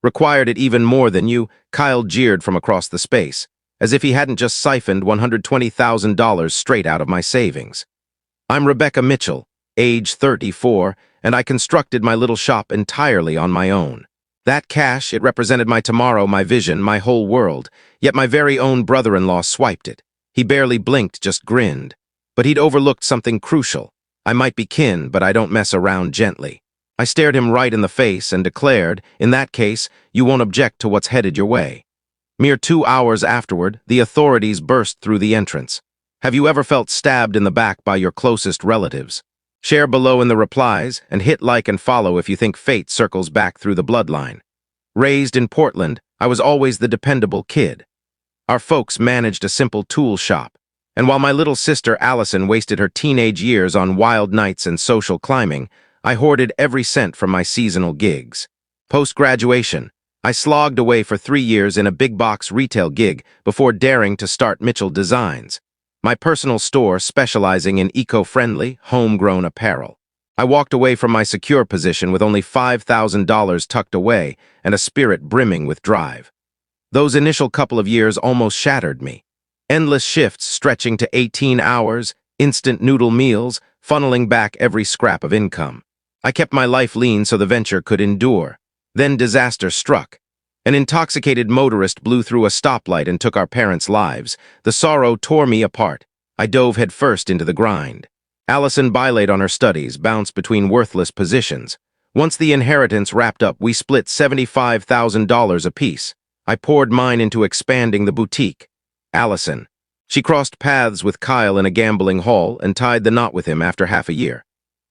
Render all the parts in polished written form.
Required it even more than you, Kyle jeered from across the space, as if he hadn't just siphoned $120,000 straight out of my savings. I'm Rebecca Mitchell, age 34, and I constructed my little shop entirely on my own. That cash, it represented my tomorrow, my vision, my whole world, yet my very own brother-in-law swiped it. He barely blinked, just grinned. But he'd overlooked something crucial. I might be kin, but I don't mess around gently. I stared him right in the face and declared, in that case, you won't object to what's headed your way. Mere 2 hours afterward, the authorities burst through the entrance. Have you ever felt stabbed in the back by your closest relatives? Share below in the replies, and hit like and follow if you think fate circles back through the bloodline. Raised in Portland, I was always the dependable kid. Our folks managed a simple tool shop, and while my little sister Allison wasted her teenage years on wild nights and social climbing, I hoarded every cent from my seasonal gigs. Post-graduation, I slogged away for 3 years in a big-box retail gig before daring to start Mitchell Designs, my personal store specializing in eco-friendly, homegrown apparel. I walked away from my secure position with only $5,000 tucked away and a spirit brimming with drive. Those initial couple of years almost shattered me. Endless shifts stretching to 18 hours, instant noodle meals, funneling back every scrap of income. I kept my life lean so the venture could endure. Then disaster struck. An intoxicated motorist blew through a stoplight and took our parents' lives. The sorrow tore me apart. I dove headfirst into the grind. Allison bylate on her studies, bounced between worthless positions. Once the inheritance wrapped up, we split $75,000 apiece. I poured mine into expanding the boutique. Allison. She crossed paths with Kyle in a gambling hall and tied the knot with him after half a year.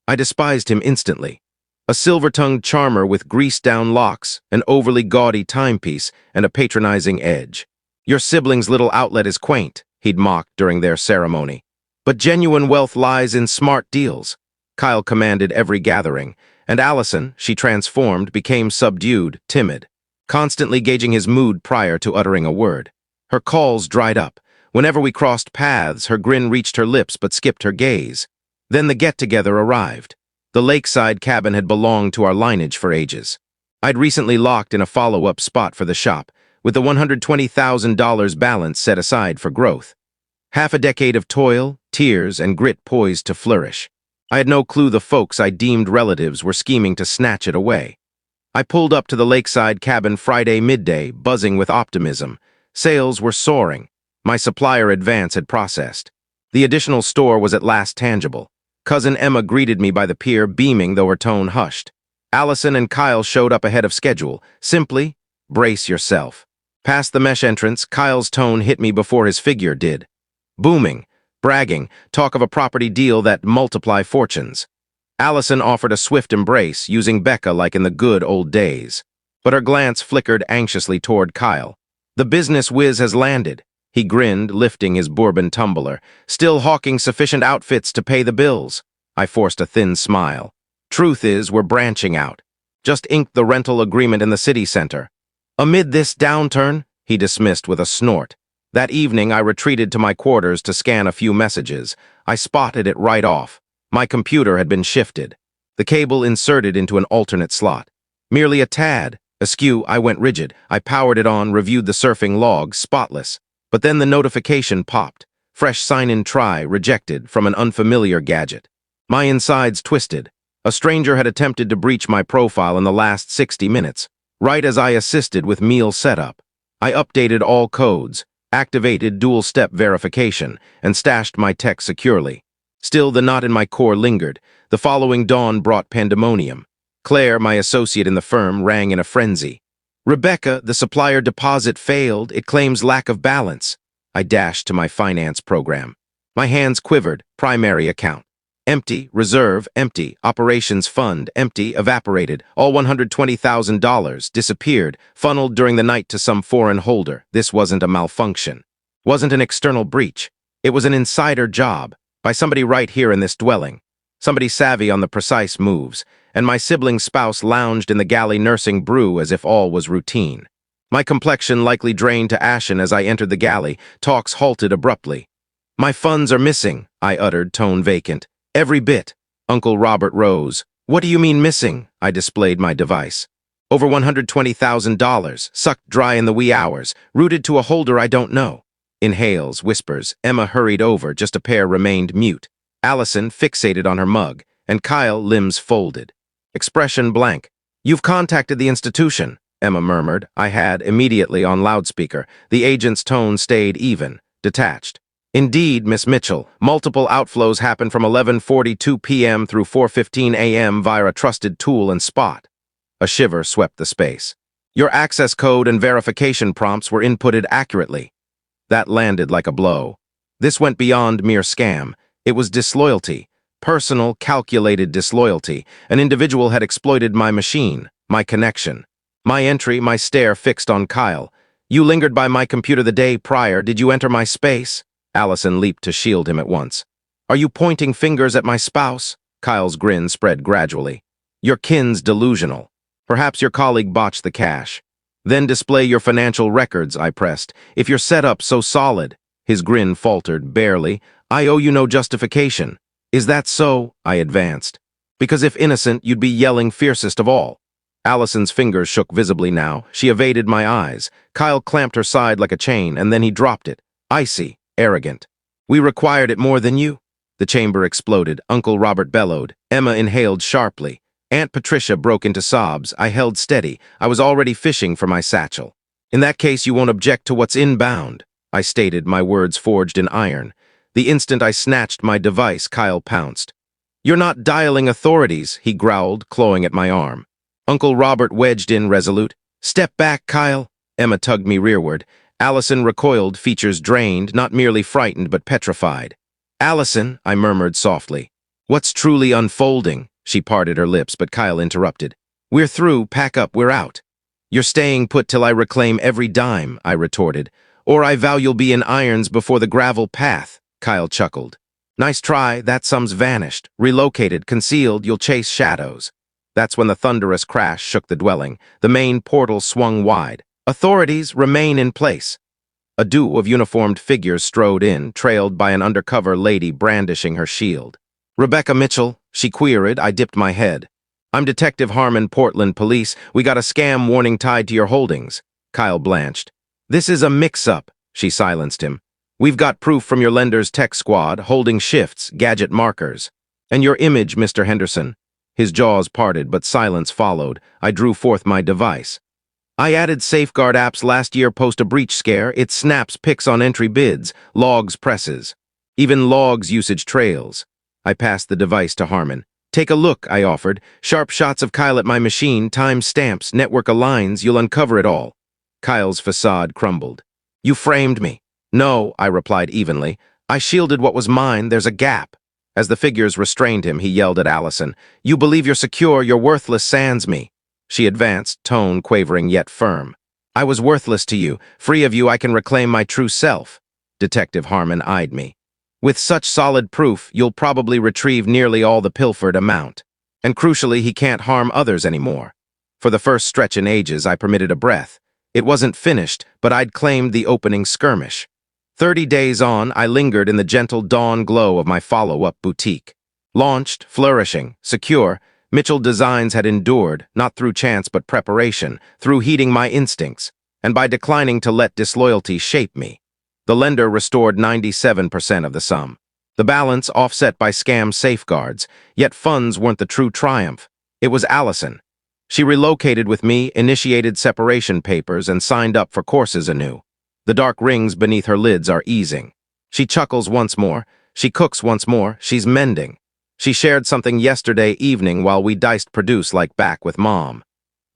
I despised him instantly. A silver-tongued charmer with greased-down locks, an overly gaudy timepiece, and a patronizing edge. Your sibling's little outlet is quaint, he'd mocked during their ceremony. But genuine wealth lies in smart deals. Kyle commanded every gathering, and Allison, she transformed, became subdued, timid, constantly gauging his mood prior to uttering a word. Her calls dried up. Whenever we crossed paths, her grin reached her lips but skipped her gaze. Then the get-together arrived. The lakeside cabin had belonged to our lineage for ages. I'd recently locked in a follow-up spot for the shop, with the $120,000 balance set aside for growth. Half a decade of toil, tears, and grit poised to flourish. I had no clue the folks I deemed relatives were scheming to snatch it away. I pulled up to the lakeside cabin Friday midday, buzzing with optimism. Sales were soaring. My supplier advance had processed. The additional store was at last tangible. Cousin Emma greeted me by the pier, beaming though her tone hushed. Allison and Kyle showed up ahead of schedule. Simply, brace yourself. Past the mesh entrance, Kyle's tone hit me before his figure did. Booming, bragging, talk of a property deal that multiply fortunes. Allison offered a swift embrace, using Becca like in the good old days. But her glance flickered anxiously toward Kyle. The business whiz has landed. He grinned, lifting his bourbon tumbler, still hawking sufficient outfits to pay the bills. I forced a thin smile. Truth is, we're branching out. Just inked the rental agreement in the city center. Amid this downturn, he dismissed with a snort. That evening, I retreated to my quarters to scan a few messages. I spotted it right off. My computer had been shifted. The cable inserted into an alternate slot. Merely a tad. Askew, I went rigid. I powered it on, reviewed the surfing log, spotless. But then the notification popped. Fresh sign-in try, rejected, from an unfamiliar gadget. My insides twisted. A stranger had attempted to breach my profile in the last 60 minutes, right as I assisted with meal setup. I updated all codes, activated dual-step verification, and stashed my tech securely. Still, the knot in my core lingered. The following dawn brought pandemonium. Claire, my associate in the firm, rang in a frenzy. Rebecca, the supplier deposit failed. It claims lack of balance. I dashed to my finance program. My hands quivered. Primary account. Empty. Reserve. Empty. Operations fund. Empty. Evaporated. All $120,000 disappeared, funneled during the night to some foreign holder. This wasn't a malfunction. Wasn't an external breach. It was an insider job, by somebody right here in this dwelling. Somebody savvy on the precise moves, and my sibling's spouse lounged in the galley nursing brew as if all was routine. My complexion likely drained to ashen as I entered the galley. Talks halted abruptly. My funds are missing, I uttered, tone vacant. Every bit. Uncle Robert rose. What do you mean missing? I displayed my device. Over $120,000, sucked dry in the wee hours, rooted to a holder I don't know. Inhales, whispers. Emma hurried over, just a pair remained mute. Allison fixated on her mug, and Kyle, limbs folded. Expression blank. "You've contacted the institution," Emma murmured. I had, immediately on loudspeaker. The agent's tone stayed even, detached. "Indeed, Miss Mitchell, multiple outflows happened from 11:42 p.m. through 4:15 a.m. via a trusted tool and spot." A shiver swept the space. "Your access code and verification prompts were inputted accurately." That landed like a blow. This went beyond mere scam. It was disloyalty. Personal, calculated disloyalty. An individual had exploited my machine, my connection. My entry, my stare fixed on Kyle. "You lingered by my computer the day prior. Did you enter my space?" Allison leaped to shield him at once. "Are you pointing fingers at my spouse?" Kyle's grin spread gradually. "Your kin's delusional. Perhaps your colleague botched the cash." "Then display your financial records," I pressed. "If you're set up so solid." His grin faltered, barely. "I owe you no justification." "Is that so?" I advanced. "Because if innocent, you'd be yelling fiercest of all." Allison's fingers shook visibly now. She evaded my eyes. Kyle clamped her side like a chain, and then he dropped it. Icy, arrogant. "We required it more than you." The chamber exploded. Uncle Robert bellowed. Emma inhaled sharply. Aunt Patricia broke into sobs. I held steady. I was already fishing for my satchel. "In that case, you won't object to what's inbound," I stated, my words forged in iron. The instant I snatched my device, Kyle pounced. "You're not dialing authorities," he growled, clawing at my arm. Uncle Robert wedged in, resolute. "Step back, Kyle." Emma tugged me rearward. Allison recoiled, features drained, not merely frightened but petrified. "Allison," I murmured softly. "What's truly unfolding?" She parted her lips, but Kyle interrupted. "We're through, pack up, we're out." "You're staying put till I reclaim every dime," I retorted. "Or I vow you'll be in irons before the gravel path," Kyle chuckled. "Nice try, that sum's vanished. Relocated, concealed, you'll chase shadows." That's when the thunderous crash shook the dwelling. The main portal swung wide. "Authorities, remain in place." A duo of uniformed figures strode in, trailed by an undercover lady brandishing her shield. "Rebecca Mitchell," she queried. I dipped my head. "I'm Detective Harmon, Portland Police. We got a scam warning tied to your holdings." Kyle blanched. "This is a mix-up," she silenced him. "We've got proof from your lender's tech squad, holding shifts, gadget markers. And your image, Mr. Henderson." His jaws parted, but silence followed. I drew forth my device. "I added safeguard apps last year post a breach scare. It snaps pics on entry bids, logs presses. Even logs usage trails." I passed the device to Harmon. "Take a look," I offered. "Sharp shots of Kyle at my machine, time stamps, network aligns, you'll uncover it all." Kyle's facade crumbled. "You framed me." "No," I replied evenly. "I shielded what was mine. There's a gap." As the figures restrained him, he yelled at Allison. "You believe you're secure, you're worthless sans me." She advanced, tone quavering yet firm. "I was worthless to you. Free of you, I can reclaim my true self." Detective Harmon eyed me. "With such solid proof, you'll probably retrieve nearly all the pilfered amount. And crucially, he can't harm others anymore." For the first stretch in ages, I permitted a breath. It wasn't finished, but I'd claimed the opening skirmish. 30 days on, I lingered in the gentle dawn glow of my follow-up boutique. Launched, flourishing, secure, Mitchell Designs had endured, not through chance but preparation, through heeding my instincts, and by declining to let disloyalty shape me. The lender restored 97% of the sum. The balance offset by scam safeguards, yet funds weren't the true triumph. It was Allison. She relocated with me, initiated separation papers, and signed up for courses anew. The dark rings beneath her lids are easing. She chuckles once more. She cooks once more. She's mending. She shared something yesterday evening while we diced produce like back with Mom.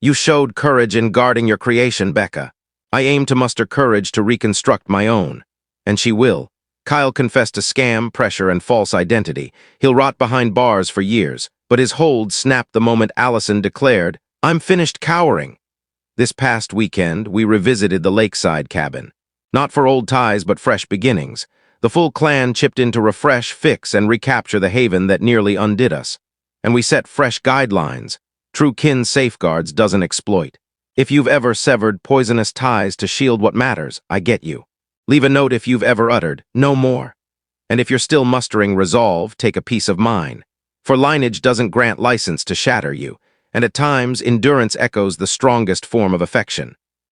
"You showed courage in guarding your creation, Becca. I aim to muster courage to reconstruct my own." And she will. Kyle confessed to scam, pressure, and false identity. He'll rot behind bars for years, but his hold snapped the moment Allison declared, "I'm finished cowering." This past weekend, we revisited the lakeside cabin. Not for old ties, but fresh beginnings. The full clan chipped in to refresh, fix, and recapture the haven that nearly undid us. And we set fresh guidelines. True kin safeguards doesn't exploit. If you've ever severed poisonous ties to shield what matters, I get you. Leave a note if you've ever uttered, "No more." And if you're still mustering resolve, take a piece of mine. For lineage doesn't grant license to shatter you. and at times endurance echoes the strongest form of affection.